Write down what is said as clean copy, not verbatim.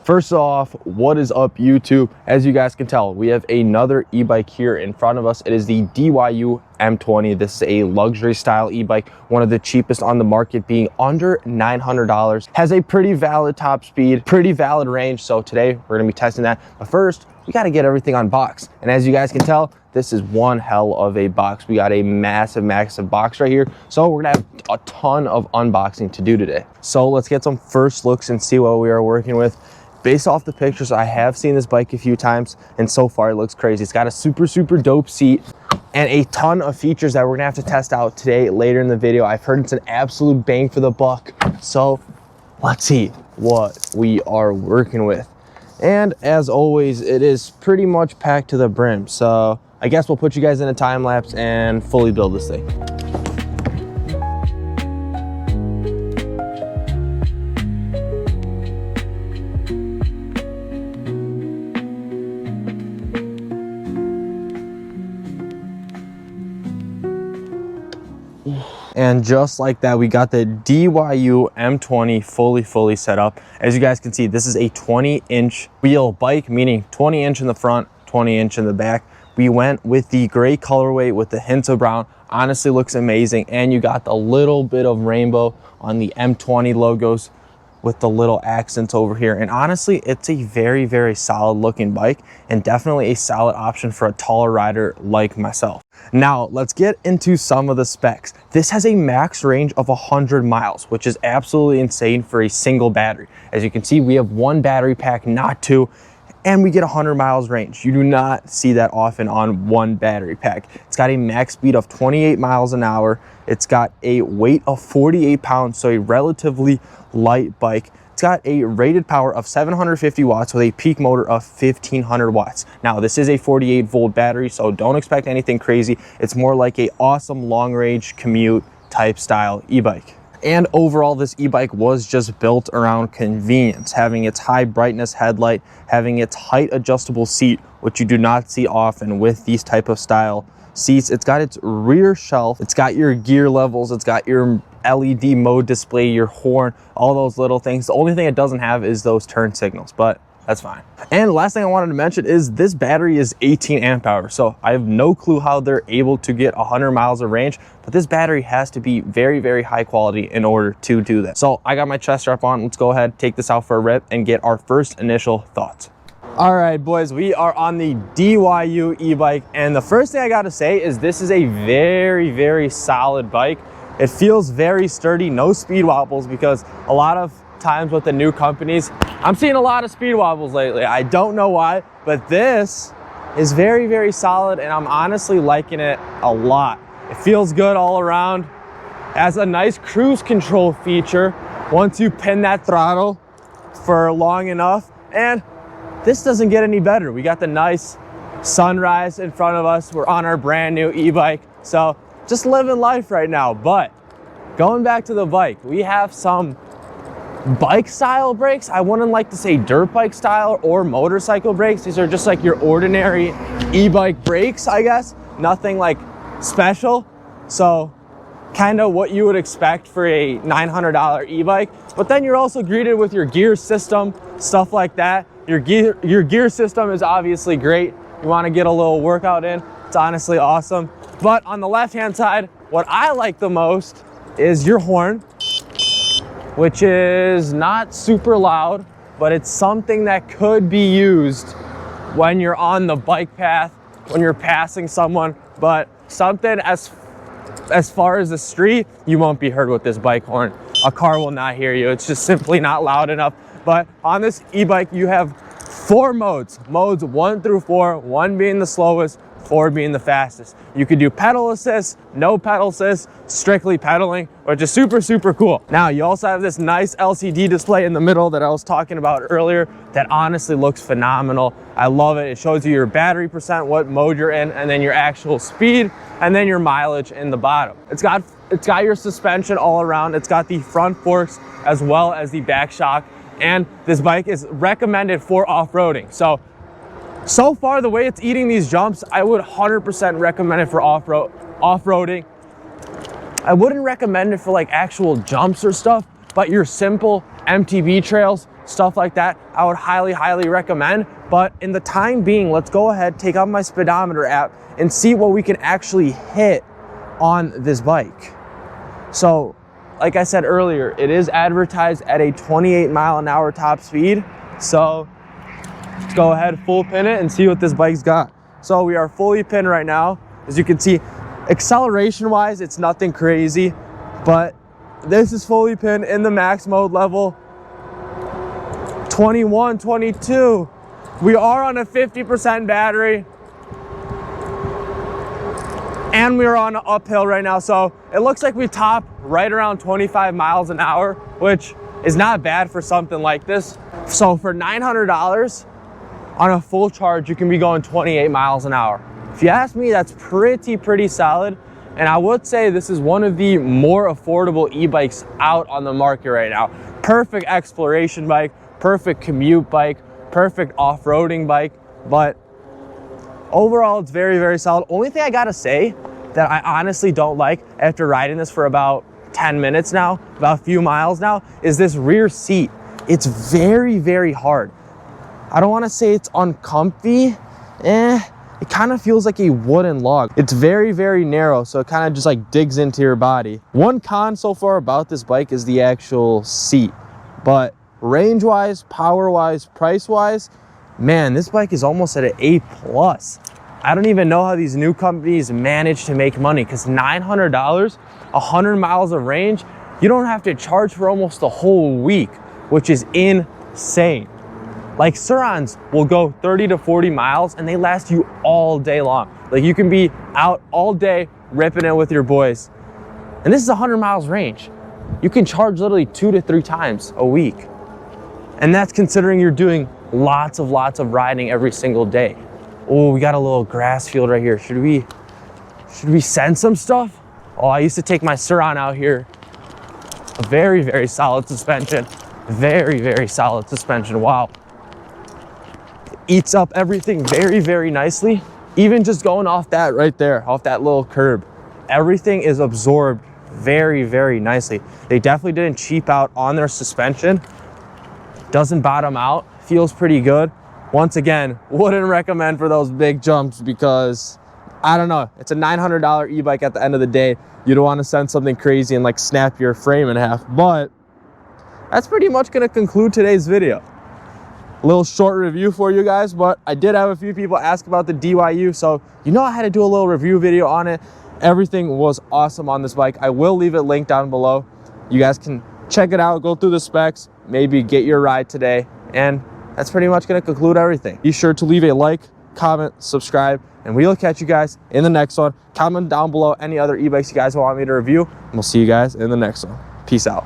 First off, what is up YouTube? As you guys can tell, we have another e-bike here in front of us. It is the DYU M20. This is a luxury style e-bike, one of the cheapest on the market, being under $900. Has a pretty valid top speed, pretty valid range. So today we're gonna be testing that. But first, we gotta get everything unboxed. And as you guys can tell, this is one hell of a box. We got a massive box right here. So we're gonna have a ton of unboxing to do today. So let's get some first looks and see what we are working with. Based off the pictures, I have seen this bike a few times, and so far it looks crazy. It's got a super dope seat and a ton of features that we're gonna have to test out today later in the video. I've heard it's an absolute bang for the buck. So let's see what we are working with. And as always, it is pretty much packed to the brim. So I guess we'll put you guys in a time lapse and fully build this thing. And just like that, we got the DYU M20 fully set up. As you guys can see, this is a 20-inch wheel bike, meaning 20-inch in the front, 20-inch in the back. We went with the gray colorway with the hints of brown. Honestly looks amazing. And you got the little bit of rainbow on the M20 logos with the little accents over here. And honestly, it's a very solid looking bike and definitely a solid option for a taller rider like myself. Now let's get into some of the specs. This has a max range of 100 miles, which is absolutely insane for a single battery. As you can see, we have one battery pack, not two, and we get 100 miles range. You do not see that often on one battery pack. It's got a max speed of 28 miles an hour. It's got a weight of 48 pounds, so a relatively light bike. It's got a rated power of 750 watts with a peak motor of 1500 watts. Now, this is a 48 volt battery, so don't expect anything crazy. It's more like a awesome long range commute type style e-bike. And overall, this e-bike was just built around convenience, having its high brightness headlight, having its height adjustable seat, which you do not see often with these type of style seats. It's got its rear shelf, it's got your gear levels, it's got your LED mode display, your horn, all those little things. The only thing it doesn't have is those turn signals, but that's fine. And last thing I wanted to mention is this battery is 18 amp hours. So I have no clue how they're able to get 100 miles of range, but this battery has to be very high quality in order to do that. So I got my chest strap on. Let's go ahead, take this out for a rip and get our first initial thoughts. All right, boys, we are on the DYU e-bike. And the first thing I got to say is this is a very solid bike. It feels very sturdy, no speed wobbles, because a lot of times with the new companies, I'm seeing a lot of speed wobbles lately. I don't know why, but this is very solid, and I'm honestly liking it a lot. It feels good all around. It has a nice cruise control feature once you pin that throttle for long enough, and this doesn't get any better. We got the nice sunrise in front of us. We're on our brand new e-bike, so just living life right now. But going back to the bike, we have some bike style brakes. I wouldn't like to say dirt bike style or motorcycle brakes. These are just like your ordinary e-bike brakes, I guess. Nothing like special. So kind of what you would expect for a $900 e-bike. But then you're also greeted with your gear system, stuff like that. Your gear system is obviously great. You want to get a little workout in. It's honestly awesome. But on the left-hand side, what I like the most is your horn, which is not super loud, but it's something that could be used when you're on the bike path, when you're passing someone, but something as far as the street, you won't be heard with this bike horn. A car will not hear you. It's just simply not loud enough. But on this e-bike, you have 4 modes 1 through 4, 1 being the slowest, 4 being the fastest. You could do pedal assist, no pedal assist, strictly pedaling, which is super cool. Now, you also have this nice LCD display in the middle that I was talking about earlier that honestly looks phenomenal. I love it. It shows you your battery percent, what mode you're in, and then your actual speed, and then your mileage in the bottom. It's got your suspension all around. It's got the front forks as well as the back shock, and this bike is recommended for off-roading. So far, the way it's eating these jumps, I would 100% recommend it for off-roading. I wouldn't recommend it for like actual jumps or stuff, but your simple MTB trails, stuff like that, I would highly recommend. But in the time being, let's go ahead, take out my speedometer app and see what we can actually hit on this bike. So, like I said earlier, it is advertised at a 28 mile an hour top speed. So let's go ahead, full pin it and see what this bike's got. So we are fully pinned right now. As you can see, acceleration wise, it's nothing crazy, but this is fully pinned in the max mode level. 21, 22. We are on a 50% battery. And we're on an uphill right now. So it looks like we top right around 25 miles an hour, which is not bad for something like this. So for $900 on a full charge, you can be going 28 miles an hour. If you ask me, that's pretty solid. And I would say this is one of the more affordable e-bikes out on the market right now. Perfect exploration bike, perfect commute bike, perfect off-roading bike, but overall it's very solid. Only thing I gotta say that I honestly don't like after riding this for about 10 minutes now, about a few miles now, is this rear seat. It's very hard. I don't wanna say it's uncomfy, it kind of feels like a wooden log. It's very narrow, so it kind of just like digs into your body. One con so far about this bike is the actual seat, but range-wise, power-wise, price-wise, man, this bike is almost at an A+. I don't even know how these new companies manage to make money, because $900, 100 miles of range, you don't have to charge for almost a whole week, which is insane. Like Surons will go 30 to 40 miles and they last you all day long. Like you can be out all day ripping it with your boys. And this is 100 miles range. You can charge literally 2 to 3 times a week. And that's considering you're doing lots of riding every single day. Oh, we got a little grass field right here. Should we send some stuff? Oh, I used to take my Suron out here. A very solid suspension. Very solid suspension. Wow. Eats up everything very nicely. Even just going off that right there, off that little curb, everything is absorbed very nicely. They definitely didn't cheap out on their suspension. Doesn't bottom out, feels pretty good. Once again, wouldn't recommend for those big jumps because, I don't know, it's a $900 e-bike at the end of the day. You don't want to send something crazy and like snap your frame in half, but that's pretty much gonna conclude today's video. A little short review for you guys, but I did have a few people ask about the DYU, so you know I had to do a little review video on it. Everything was awesome on this bike. I will leave it linked down below. You guys can check it out, go through the specs, maybe get your ride today, and that's pretty much going to conclude everything. Be sure to leave a like, comment, subscribe, and we'll catch you guys in the next one. Comment down below any other e-bikes you guys want me to review, and we'll see you guys in the next one. Peace out.